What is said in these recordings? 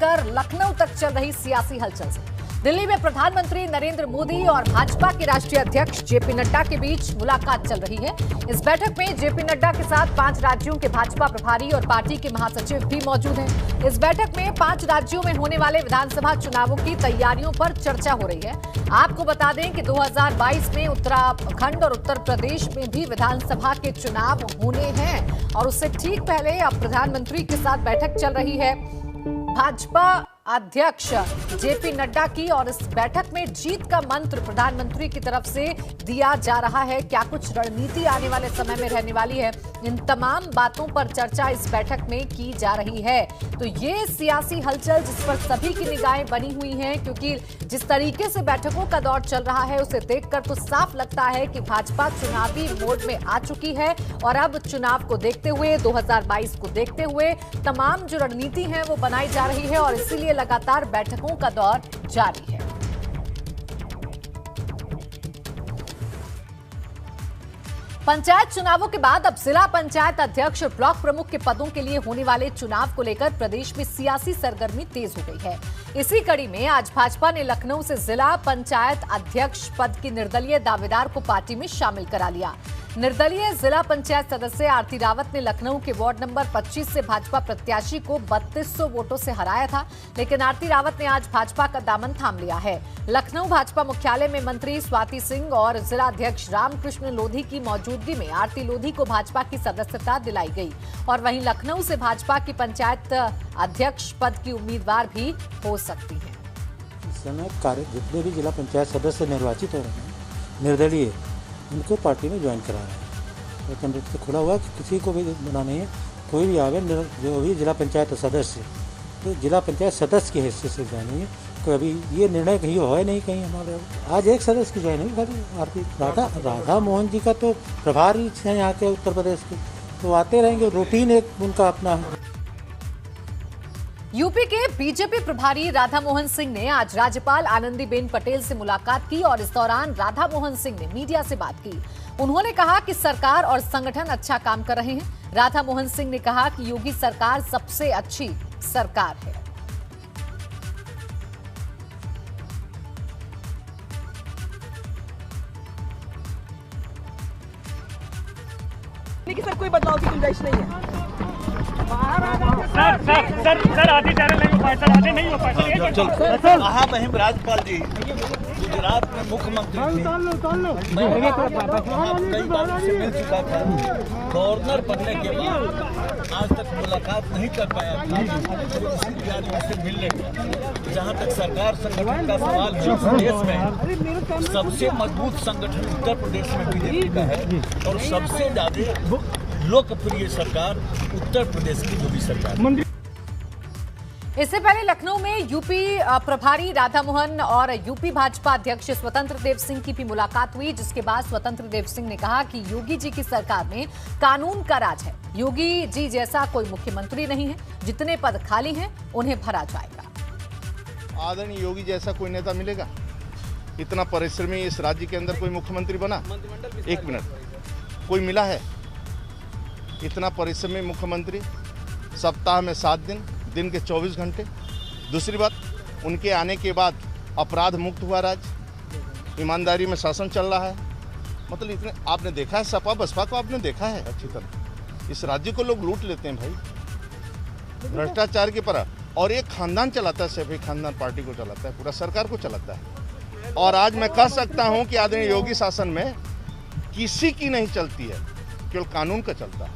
लेकर लखनऊ तक चल रही सियासी हलचल से दिल्ली में प्रधानमंत्री नरेंद्र मोदी और भाजपा के राष्ट्रीय अध्यक्ष जेपी नड्डा के बीच मुलाकात चल रही है। इस बैठक में जेपी नड्डा के साथ 5 राज्यों के भाजपा प्रभारी और पार्टी के महासचिव भी मौजूद हैं। इस बैठक में 5 राज्यों में होने वाले विधानसभा चुनावों की तैयारियों पर चर्चा हो रही है। आपको बता दें कि 2022 में उत्तराखंड और उत्तर प्रदेश में भी विधानसभा के चुनाव होने हैं और उससे ठीक पहले अब प्रधानमंत्री के साथ बैठक चल रही है भाजपा अध्यक्ष जेपी नड्डा की। और इस बैठक में जीत का मंत्र प्रधानमंत्री की तरफ से दिया जा रहा है। क्या कुछ रणनीति आने वाले समय में रहने वाली है, इन तमाम बातों पर चर्चा इस बैठक में की जा रही है। तो ये सियासी हलचल जिस पर सभी की निगाहें बनी हुई हैं, क्योंकि जिस तरीके से बैठकों का दौर चल रहा है उसे देखकर तो साफ लगता है कि भाजपा चुनावी मोड में आ चुकी है और अब चुनाव को देखते हुए 2022 को देखते हुए तमाम जो रणनीति है वो बनाई जा रही है और इसीलिए लगातार बैठकों का दौर जारी है। पंचायत चुनावों के बाद अब जिला पंचायत अध्यक्ष और ब्लॉक प्रमुख के पदों के लिए होने वाले चुनाव को लेकर प्रदेश में सियासी सरगर्मी तेज हो गई है। इसी कड़ी में आज भाजपा ने लखनऊ से जिला पंचायत अध्यक्ष पद की निर्दलीय दावेदार को पार्टी में शामिल करा लिया। निर्दलीय जिला पंचायत सदस्य आरती रावत ने लखनऊ के वार्ड नंबर 25 से भाजपा प्रत्याशी को 3200 वोटों से हराया था, लेकिन आरती रावत ने आज भाजपा का दामन थाम लिया है। लखनऊ भाजपा मुख्यालय में मंत्री स्वाति सिंह और जिला अध्यक्ष रामकृष्ण लोधी की मौजूदगी में आरती लोधी को भाजपा की सदस्यता दिलाई गई और वहीं लखनऊ से भाजपा की पंचायत अध्यक्ष पद की उम्मीदवार भी हो सकती है। इस समय जितने भी जिला पंचायत सदस्य निर्वाचित हो रहे हैं निर्दलीय, उनको पार्टी में ज्वाइन करा रहे हैं। लेकिन तो खुला हुआ कि किसी को भी मना नहीं है, कोई भी आवे जो भी जिला पंचायत सदस्य तो जिला पंचायत सदस्य की हैसियत से ज्वाइन हुई है। तो अभी ये निर्णय कहीं है नहीं, कहीं हमारे आज एक सदस्य की ज्वाइन हुई खाली आरती राधा मोहन जी का तो प्रभारी हैं यहाँ के उत्तर प्रदेश के, तो आते रहेंगे, रूटीन एक उनका अपना है। यूपी के बीजेपी प्रभारी राधा मोहन सिंह ने आज राज्यपाल आनंदीबेन पटेल से मुलाकात की और इस दौरान राधा मोहन सिंह ने मीडिया से बात की। उन्होंने कहा कि सरकार और संगठन अच्छा काम कर रहे हैं। राधा मोहन सिंह ने कहा कि योगी सरकार सबसे अच्छी सरकार है। सर कोई बदलाव की गुंजाइश नहीं है। सर आधी चैनल नहीं हो पाए, सर आधे नहीं हो पाए। वहाँ बहिम राज्यपाल जी गुजरात में मुख्यमंत्री थे, कई बार उनसे मिल चुका था। गवर्नर बनने के बाद आज तक मुलाकात नहीं कर पाया था, उनसे मिलने का। जहाँ तक सरकार संगठन का सवाल है, देश में सबसे मजबूत संगठन उत्तर प्रदेश में बीजेपी का है और सबसे ज्यादा लोकप्रिय सरकार उत्तर प्रदेश की योगी सरकार। इससे पहले लखनऊ में यूपी प्रभारी राधा मोहन और यूपी भाजपा अध्यक्ष स्वतंत्र देव सिंह की भी मुलाकात हुई, जिसके बाद स्वतंत्र देव सिंह ने कहा कि योगी जी की सरकार में कानून का राज है। योगी जी जैसा कोई मुख्यमंत्री नहीं है, जितने पद खाली हैं उन्हें भरा जाएगा। आदरणीय योगी जैसा कोई नेता मिलेगा? इतना परिश्रमी इस राज्य के अंदर कोई मुख्यमंत्री बना? एक मिनट, कोई मिला है? इतना परिश्रमी मुख्यमंत्री, सप्ताह में 7 दिन, दिन के 24 घंटे। दूसरी बात, उनके आने के बाद अपराध मुक्त हुआ राज्य, ईमानदारी में शासन चल रहा है। मतलब इतने आपने देखा है, सपा बसपा को आपने देखा है अच्छी तरह। इस राज्य को लोग लूट लेते हैं भाई, भ्रष्टाचार की तरह। और एक खानदान चलाता है, सिर्फ एक खानदान पार्टी को चलाता है, पूरा सरकार को चलाता है। और आज मैं कह सकता हूँ कि आदरणीय योगी शासन में किसी की नहीं चलती है, केवल कानून का चलता है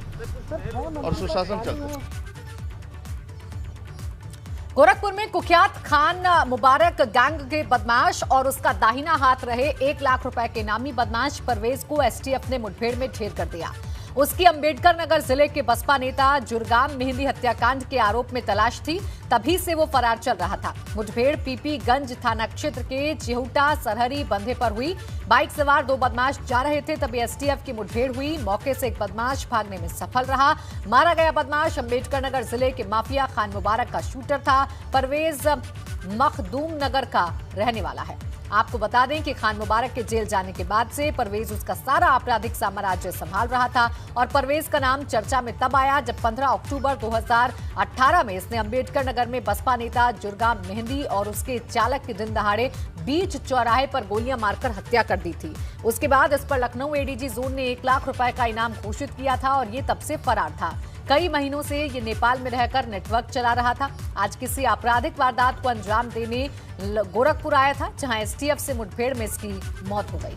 और सुशासन चलता है। गोरखपुर में कुख्यात खान मुबारक गैंग के बदमाश और उसका दाहिना हाथ रहे 1 लाख रुपए के इनामी बदमाश परवेज को एसटीएफ ने मुठभेड़ में ढेर कर दिया। उसकी अंबेडकर नगर जिले के बसपा नेता जुरगाम मेहंदी हत्याकांड के आरोप में तलाश थी, तभी से वो फरार चल रहा था। मुठभेड़ पीपीगंज थाना क्षेत्र के चिहुटा सरहरी बंधे पर हुई। बाइक सवार 2 बदमाश जा रहे थे, तभी एसटीएफ की मुठभेड़ हुई। मौके से एक बदमाश भागने में सफल रहा। मारा गया बदमाश अंबेडकर नगर जिले के माफिया खान मुबारक का शूटर था। परवेज मखदूम नगर का रहने वाला है। आपको बता दें कि खान मुबारक के जेल जाने के बाद से परवेज उसका सारा आपराधिक साम्राज्य संभाल रहा था और परवेज का नाम चर्चा में तब आया जब 15 अक्टूबर 2018 में इसने अंबेडकर नगर में बसपा नेता जुर्गाम मेहंदी और उसके चालक की दिन दहाड़े बीच चौराहे पर गोलियां मारकर हत्या कर दी थी। उसके बाद इस पर लखनऊ एडीजी जोन ने 1 लाख रुपए का इनाम घोषित किया था और ये तब से फरार था। कई महीनों से ये नेपाल में रहकर नेटवर्क चला रहा था। आज किसी आपराधिक वारदात को अंजाम देने गोरखपुर आया था, जहां एसटीएफ से मुठभेड़ में इसकी मौत हो गई।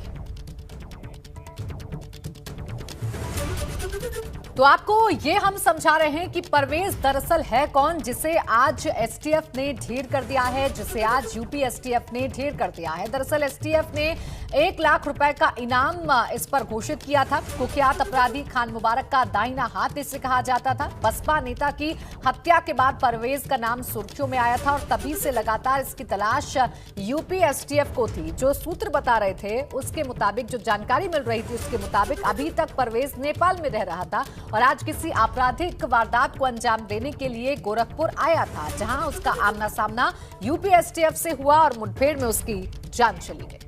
तो आपको ये हम समझा रहे हैं कि परवेज दरअसल है कौन, जिसे आज एसटीएफ ने ढेर कर दिया है, जिसे आज यूपी एसटीएफ ने ढेर कर दिया है। दरअसल एसटीएफ ने 1 लाख रुपए का इनाम इस पर घोषित किया था। कुख्यात अपराधी खान मुबारक का दाहिना हाथ इसे कहा जाता था। बसपा नेता की हत्या के बाद परवेज का नाम सुर्खियों में आया था और तभी से लगातार इसकी तलाश यूपी एसटीएफ को थी। जो सूत्र बता रहे थे उसके मुताबिक, जो जानकारी मिल रही थी उसके मुताबिक अभी तक परवेज नेपाल में रह रहा था और आज किसी आपराधिक वारदात को अंजाम देने के लिए गोरखपुर आया था, जहां उसका आमना सामना यूपी एसटीएफ से हुआ और मुठभेड़ में उसकी जान चली गई।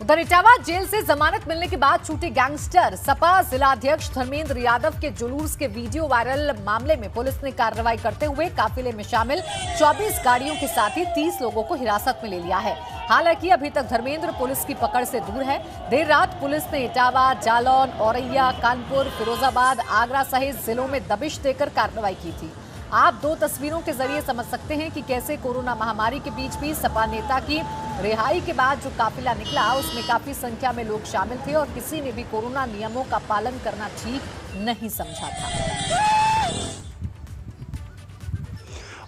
उधर इटावा जेल से जमानत मिलने के बाद छूटे गैंगस्टर सपा जिलाध्यक्ष धर्मेंद्र यादव के जुलूस के वीडियो वायरल मामले में पुलिस ने कार्रवाई करते हुए काफिले में शामिल 24 गाड़ियों के साथ ही 30 लोगों को हिरासत में ले लिया है। हालांकि अभी तक धर्मेंद्र पुलिस की पकड़ से दूर है। देर रात पुलिस ने इटावा, जालौन, औरैया, कानपुर, फिरोजाबाद, आगरा सहित जिलों में दबिश देकर कार्रवाई की थी। आप 2 तस्वीरों के जरिए समझ सकते हैं कि कैसे कोरोना महामारी के बीच भी सपा नेता की रिहाई के बाद जो काफिला निकला उसमें काफी संख्या में लोग शामिल थे और किसी ने भी कोरोना नियमों का पालन करना ठीक नहीं समझा था।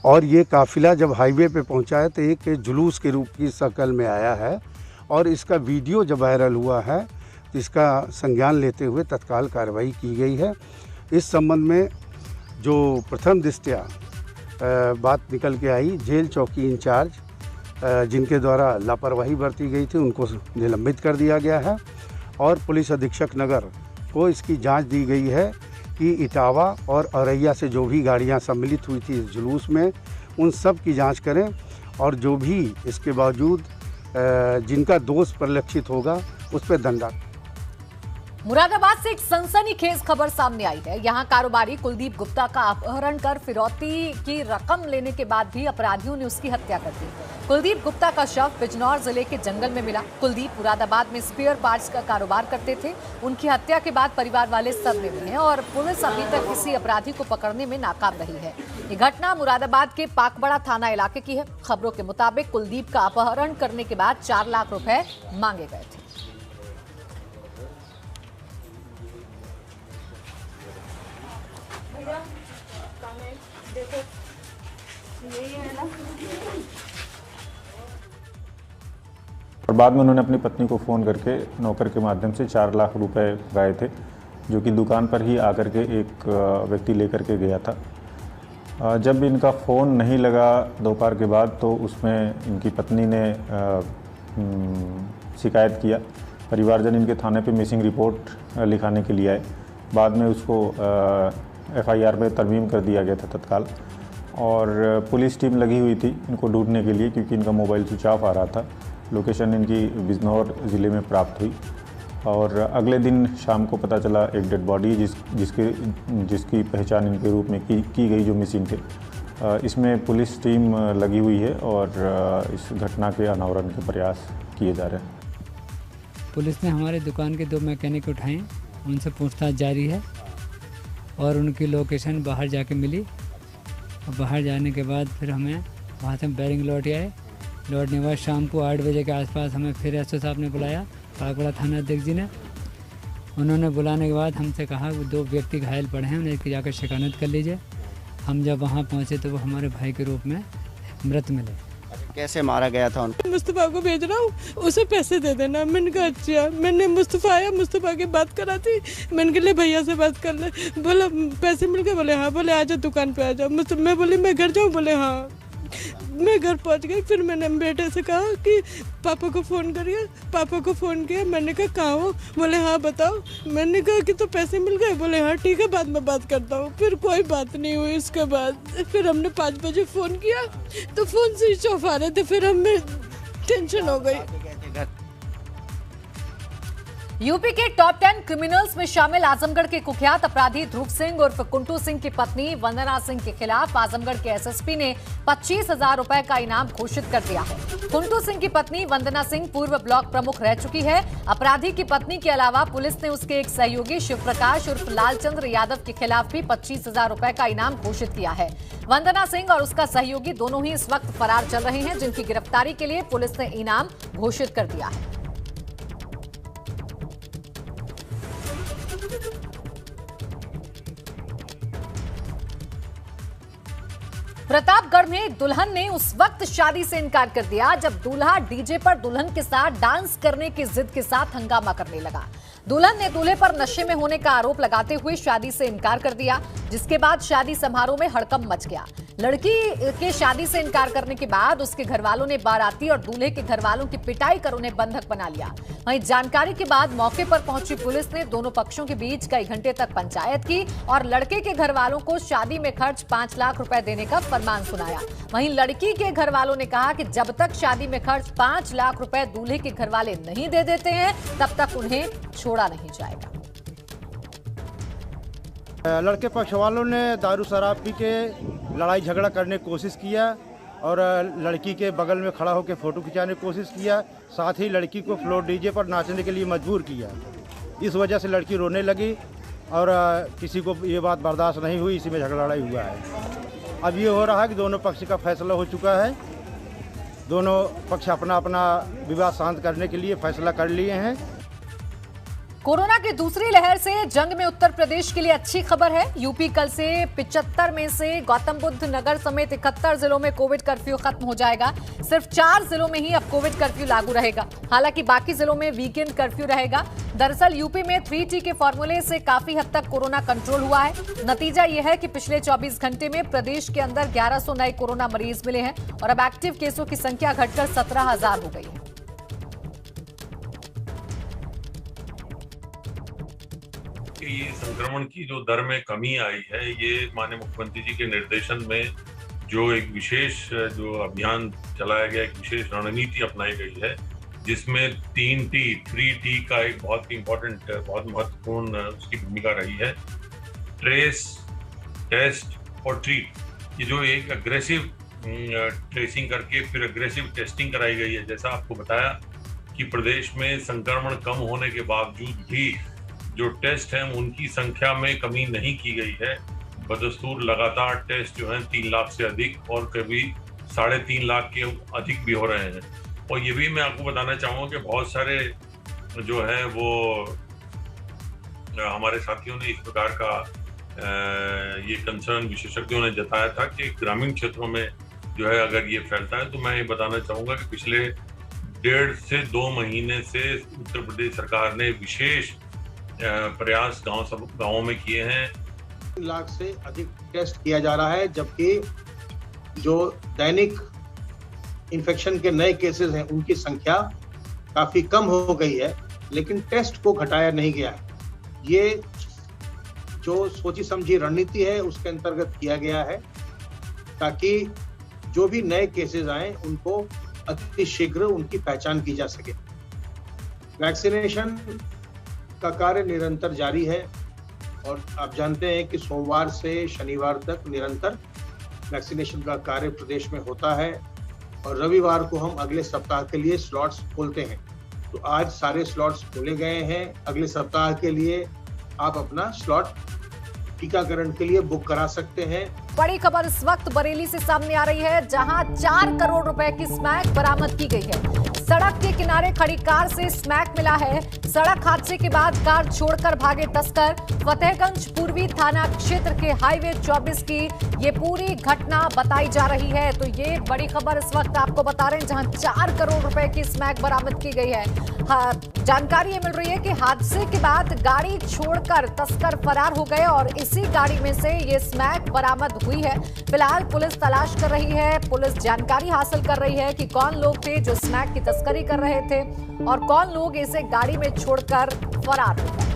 और ये काफिला जब हाईवे पे पहुंचा है तो एक जुलूस के रूप की शक्ल में आया है और इसका वीडियो जब वायरल हुआ है तो इसका संज्ञान लेते हुए तत्काल कार्रवाई की गई है। इस संबंध में जो प्रथम दृष्टया बात निकल के आई, जेल चौकी इंचार्ज जिनके द्वारा लापरवाही बरती गई थी उनको निलंबित कर दिया गया है और पुलिस अधीक्षक नगर को इसकी जांच दी गई है कि इटावा और औरैया से जो भी गाड़ियां सम्मिलित हुई थी इस जुलूस में उन सब की जांच करें और जो भी इसके बावजूद जिनका दोष परिलक्षित होगा उस पर दंडा। मुरादाबाद से एक सनसनीखेज खबर सामने आई है। यहां कारोबारी कुलदीप गुप्ता का अपहरण कर फिरौती की रकम लेने के बाद भी अपराधियों ने उसकी हत्या कर दी। कुलदीप गुप्ता का शव बिजनौर जिले के जंगल में मिला। कुलदीप मुरादाबाद में स्पेयर पार्ट्स का कारोबार करते थे। उनकी हत्या के बाद परिवार वाले सदमे में हैं और पुलिस अभी तक किसी अपराधी को पकड़ने में नाकाम रही है। ये घटना मुरादाबाद के पाकबड़ा थाना इलाके की है। खबरों के मुताबिक कुलदीप का अपहरण करने के बाद 4 लाख रुपए मांगे गए थे। और बाद में उन्होंने अपनी पत्नी को फ़ोन करके नौकर के माध्यम से 4 लाख रुपए गए थे, जो कि दुकान पर ही आकर के एक व्यक्ति लेकर के गया था। जब इनका फ़ोन नहीं लगा दोपहर के बाद तो उसमें इनकी पत्नी ने शिकायत किया। परिवारजन इनके थाने पे मिसिंग रिपोर्ट लिखाने के लिए आए। बाद में उसको FIR में तरमीम कर दिया गया था तत्काल और पुलिस टीम लगी हुई थी इनको ढूंढने के लिए, क्योंकि इनका मोबाइल स्विच ऑफ आ रहा था। लोकेशन इनकी बिजनौर ज़िले में प्राप्त हुई और अगले दिन शाम को पता चला एक डेड बॉडी जिसकी पहचान इनके रूप में की गई, जो मिसिंग थे। इसमें पुलिस टीम लगी हुई है और इस घटना के अनावरण के प्रयास किए जा रहे हैं। पुलिस ने हमारे दुकान के 2 मैकेनिक उठाए, उनसे पूछताछ जारी है और उनकी लोकेशन बाहर जाके मिली और बाहर जाने के बाद फिर हमें वहाँ से बैरिंग लौट आए। लौटने के बाद शाम को 8 बजे के आसपास हमें फिर SO साहब ने बुलाया, पाकबड़ा थाना अध्यक्ष जी ने। उन्होंने बुलाने के बाद हमसे कहा कि 2 व्यक्ति घायल पड़े हैं, उन्हें जाकर शिकायत कर लीजिए। हम जब वहाँ पहुँचे तो वो हमारे भाई के रूप में मृत मिले। कैसे मारा गया था उनको? मुस्तफ़ा को भेज रहा हूँ, उसे पैसे दे देना। मैंने कहा अच्छा। मैंने मुस्तफ़ा आया, मुस्तफ़ा की बात करा थी। मैंने कहा ले भैया से बात कर ले। बोला पैसे मिल गए? बोले हाँ। बोले आ जाओ दुकान पे आ जाओ। मैं बोली मैं घर जाऊँ? बोले हाँ। मैं घर पहुंच गई। फिर मैंने बेटे से कहा कि पापा को फ़ोन करिए। पापा को फ़ोन किया। मैंने कहा कहाँ हो? बोले हाँ बताओ। मैंने कहा कि तो पैसे मिल गए? बोले हाँ ठीक है, बाद में बात करता हूँ। फिर कोई बात नहीं हुई। उसके बाद फिर हमने 5 बजे फ़ोन किया तो फ़ोन स्विच ऑफ आ रहे थे। फिर हमें टेंशन हो गई। यूपी के टॉप 10 क्रिमिनल्स में शामिल आजमगढ़ के कुख्यात अपराधी ध्रुव सिंह उर्फ कुंटू सिंह की पत्नी वंदना सिंह के खिलाफ आजमगढ़ के एसएसपी ने 25,000 रुपए का इनाम घोषित कर दिया है। कुंटू सिंह की पत्नी वंदना सिंह पूर्व ब्लॉक प्रमुख रह चुकी है। अपराधी की पत्नी के अलावा पुलिस ने उसके एक सहयोगी शिव प्रकाश उर्फ लालचंद्र यादव के खिलाफ भी 25,000 रुपए का इनाम घोषित किया है। वंदना सिंह और उसका सहयोगी दोनों ही इस वक्त फरार चल रहे हैं, जिनकी गिरफ्तारी के लिए पुलिस ने इनाम घोषित कर दिया है। प्रतापगढ़ में दुल्हन ने उस वक्त शादी से इनकार कर दिया जब दूल्हा डीजे पर दुल्हन के साथ डांस करने की जिद के साथ हंगामा करने लगा। दुल्हन ने दूल्हे पर नशे में होने का आरोप लगाते हुए शादी से इनकार कर दिया, जिसके बाद शादी समारोह में हड़कंप मच गया। लड़की के शादी से इनकार करने के बाद उसके घरवालों ने बाराती और दूल्हे के घरवालों की पिटाई कर उन्हें बंधक बना लिया। वहीं जानकारी के बाद मौके पर पहुंची पुलिस ने दोनों पक्षों के बीच कई घंटे तक पंचायत की और लड़के के घरवालों को शादी में खर्च 5 लाख रुपए देने का फरमान सुनाया। वहीं लड़की के घरवालों ने कहा कि जब तक शादी में खर्च 5 लाख रुपए दूल्हे के घरवाले नहीं दे देते हैं तब तक उन्हें छोड़ा नहीं जाएगा। लड़के पक्ष वालों ने दारू शराब पी के लड़ाई झगड़ा करने की कोशिश किया और लड़की के बगल में खड़ा होकर फोटो खिंचाने की कोशिश किया। साथ ही लड़की को फ्लोर डीजे पर नाचने के लिए मजबूर किया। इस वजह से लड़की रोने लगी और किसी को ये बात बर्दाश्त नहीं हुई, इसी में झगड़ा लड़ाई हुआ है। अब ये हो रहा है कि दोनों पक्ष का फैसला हो चुका है। दोनों पक्ष अपना अपना विवाद शांत करने के लिए फैसला कर लिए हैं। कोरोना की दूसरी लहर से जंग में उत्तर प्रदेश के लिए अच्छी खबर है। यूपी कल से 75 में से गौतम बुद्ध नगर समेत 71 जिलों में कोविड कर्फ्यू खत्म हो जाएगा। सिर्फ 4 जिलों में ही अब कोविड कर्फ्यू लागू रहेगा। हालांकि बाकी जिलों में वीकेंड कर्फ्यू रहेगा। दरअसल यूपी में 3T के फॉर्मूले से काफी हद तक कोरोना कंट्रोल हुआ है। नतीजा यह है कि पिछले 24 घंटे में प्रदेश के अंदर 1100 नए कोरोना मरीज मिले हैं और अब एक्टिव केसों की संख्या घटकर 17,000 हो गई है। ये संक्रमण की जो दर में कमी आई है, ये माननीय मुख्यमंत्री जी के निर्देशन में जो एक विशेष जो अभियान चलाया गया, एक विशेष रणनीति अपनाई गई है, जिसमें 3T का एक बहुत ही इम्पोर्टेंट, बहुत महत्वपूर्ण उसकी भूमिका रही है। ट्रेस, टेस्ट और ट्रीट। ये जो एक अग्रेसिव ट्रेसिंग करके फिर अग्रेसिव टेस्टिंग कराई गई है। जैसा आपको बताया कि प्रदेश में संक्रमण कम होने के बावजूद भी जो टेस्ट हैं उनकी संख्या में कमी नहीं की गई है। बदस्तूर लगातार टेस्ट जो हैं 3 लाख से अधिक और कभी 3.5 लाख के अधिक भी हो रहे हैं। और ये भी मैं आपको बताना चाहूँगा कि बहुत सारे जो है वो हमारे साथियों ने इस प्रकार का ये कंसर्न विशेषज्ञों ने जताया था कि ग्रामीण क्षेत्रों में जो है अगर ये फैलता है, तो मैं ये बताना चाहूँगा कि पिछले 1.5 से 2 महीने से उत्तर प्रदेश सरकार ने विशेष प्रयास गांवों में किए हैं। 3 लाख से अधिक टेस्ट किया जा रहा है, जबकि जो दैनिक इन्फेक्शन के नए केसेस हैं उनकी संख्या काफी कम हो गई है, लेकिन टेस्ट को घटाया नहीं गया है। ये जो सोची समझी रणनीति है उसके अंतर्गत किया गया है, ताकि जो भी नए केसेस आए उनको अति शीघ्र उनकी पहचान की जा सके। वैक्सीनेशन का कार्य निरंतर जारी है और आप जानते हैं कि सोमवार से शनिवार तक निरंतर वैक्सीनेशन का कार्य प्रदेश में होता है और रविवार को हम अगले सप्ताह के लिए स्लॉट्स खोलते हैं। तो आज सारे स्लॉट्स खोले गए हैं। अगले सप्ताह के लिए आप अपना स्लॉट टीकाकरण के लिए बुक करा सकते हैं। बड़ी खबर इस वक्त बरेली से सामने आ रही है, जहां 4 करोड़ रुपए की स्मैक बरामद की गई है। सड़क के किनारे खड़ी कार से स्मैक मिला है। सड़क हादसे के बाद कार छोड़कर भागे तस्कर। फतेहगंज पूर्वी थाना क्षेत्र के हाईवे 24 की ये पूरी घटना बताई जा रही है। तो ये बड़ी खबर इस वक्त आपको बता रहे हैं, जहां 4 करोड़ रुपए की स्मैक बरामद की गई है। जानकारी ये मिल रही है कि हादसे के बाद गाड़ी छोड़कर तस्कर फरार हो गए और इसी गाड़ी में से ये स्मैक बरामद हुई है। फिलहाल पुलिस तलाश कर रही है, पुलिस जानकारी हासिल कर रही है कि कौन लोग थे जो स्मैक की तस्करी कर रहे थे और कौन लोग इसे गाड़ी में छोड़कर फरार हो गए।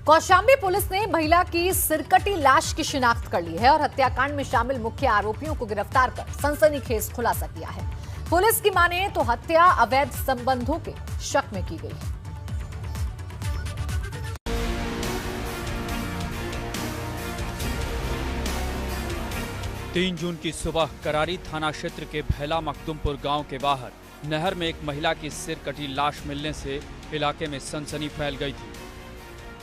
कौशाम्बी पुलिस ने महिला की सिरकटी लाश की शिनाख्त कर ली है और हत्याकांड में शामिल मुख्य आरोपियों को गिरफ्तार कर सनसनीखेज खुलासा किया है। पुलिस की माने तो हत्या अवैध संबंधों के शक में की गई है। 3 जून की सुबह करारी थाना क्षेत्र के भैला मखदुमपुर गांव के बाहर नहर में एक महिला की सिर कटी लाश मिलने से इलाके में सनसनी फैल गई थी।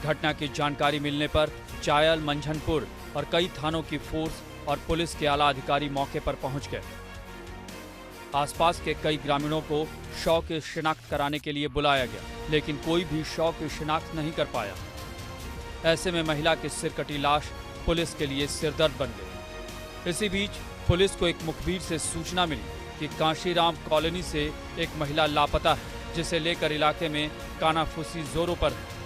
घटना की जानकारी मिलने पर चायल, मंझनपुर और कई थानों की फोर्स और पुलिस के आला अधिकारी मौके पर पहुंच गए। आसपास के कई ग्रामीणों को शव की शिनाख्त कराने के लिए बुलाया गया, लेकिन कोई भी शव की शिनाख्त नहीं कर पाया। ऐसे में महिला की सिर कटी लाश पुलिस के लिए सिरदर्द बन गई। इसी बीच पुलिस को एक मुखबिर से सूचना मिली कि काशीराम कॉलोनी से एक महिला लापता है, जिसे लेकर इलाके में कानाफूसी जोरों पर है।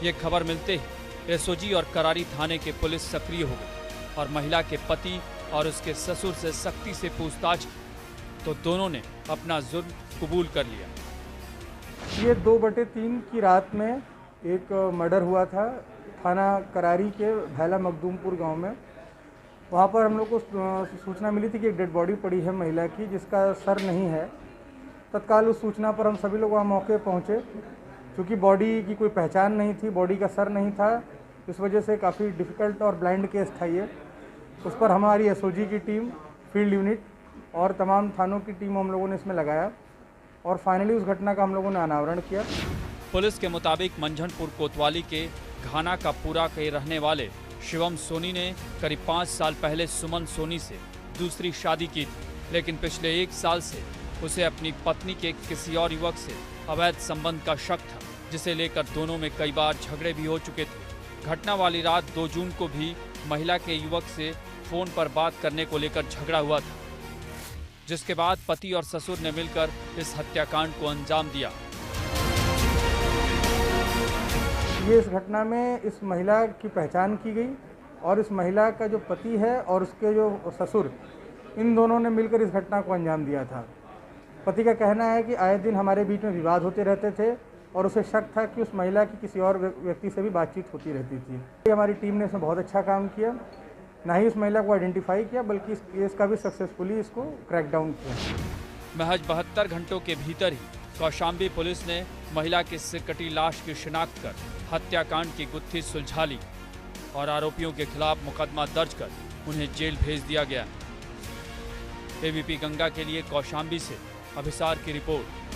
ये खबर मिलते ही एसओजी और करारी थाने के पुलिस सक्रिय हो गई और महिला के पति और उसके ससुर से सख्ती से पूछताछ की, तो दोनों ने अपना जुर्म कबूल कर लिया। ये 2/3 की रात में एक मर्डर हुआ था थाना करारी के भैला मखदूमपुर गांव में। वहाँ पर हम लोग को सूचना मिली थी कि एक डेड बॉडी पड़ी है महिला की, जिसका सर नहीं है। तत्काल उस सूचना पर हम सभी लोग वहाँ मौके पहुँचे। क्योंकि बॉडी की कोई पहचान नहीं थी, बॉडी का सर नहीं था, इस वजह से काफ़ी डिफ़िकल्ट और ब्लाइंड केस था ये। उस पर हमारी एसओजी की टीम, फील्ड यूनिट और तमाम थानों की टीम हम लोगों ने इसमें लगाया और फाइनली उस घटना का हम लोगों ने अनावरण किया। पुलिस के मुताबिक मंझनपुर कोतवाली के घाना का पूरा के रहने वाले शिवम सोनी ने करीब 5 साल पहले सुमन सोनी से दूसरी शादी की थी, लेकिन पिछले 1 साल से उसे अपनी पत्नी के किसी और युवक से अवैध संबंध का शक था, जिसे लेकर दोनों में कई बार झगड़े भी हो चुके थे। घटना वाली रात 2 जून को भी महिला के युवक से फोन पर बात करने को लेकर झगड़ा हुआ था, जिसके बाद पति और ससुर ने मिलकर इस हत्याकांड को अंजाम दिया। ये इस घटना में इस महिला की पहचान की गई और इस महिला का जो पति है और उसके जो ससुर, इन दोनों ने मिलकर इस घटना को अंजाम दिया था। पति का कहना है कि आए दिन हमारे बीच में विवाद होते रहते थे और उसे शक था कि उस महिला की किसी और व्यक्ति से भी बातचीत होती रहती थी। हमारी टीम ने इसमें बहुत अच्छा काम किया, ना ही इस महिला को आइडेंटिफाई किया बल्कि इस केस का भी सक्सेसफुली इसको क्रैक डाउन किया। महज 72 घंटों के भीतर ही कौशाम्बी पुलिस ने महिला की सिरकटी लाश की शिनाख्त कर हत्याकांड की गुत्थी सुलझा ली और आरोपियों के खिलाफ मुकदमा दर्ज कर उन्हें जेल भेज दिया गया। एबीपी गंगा के लिए कौशाम्बी से अभिसार की रिपोर्ट।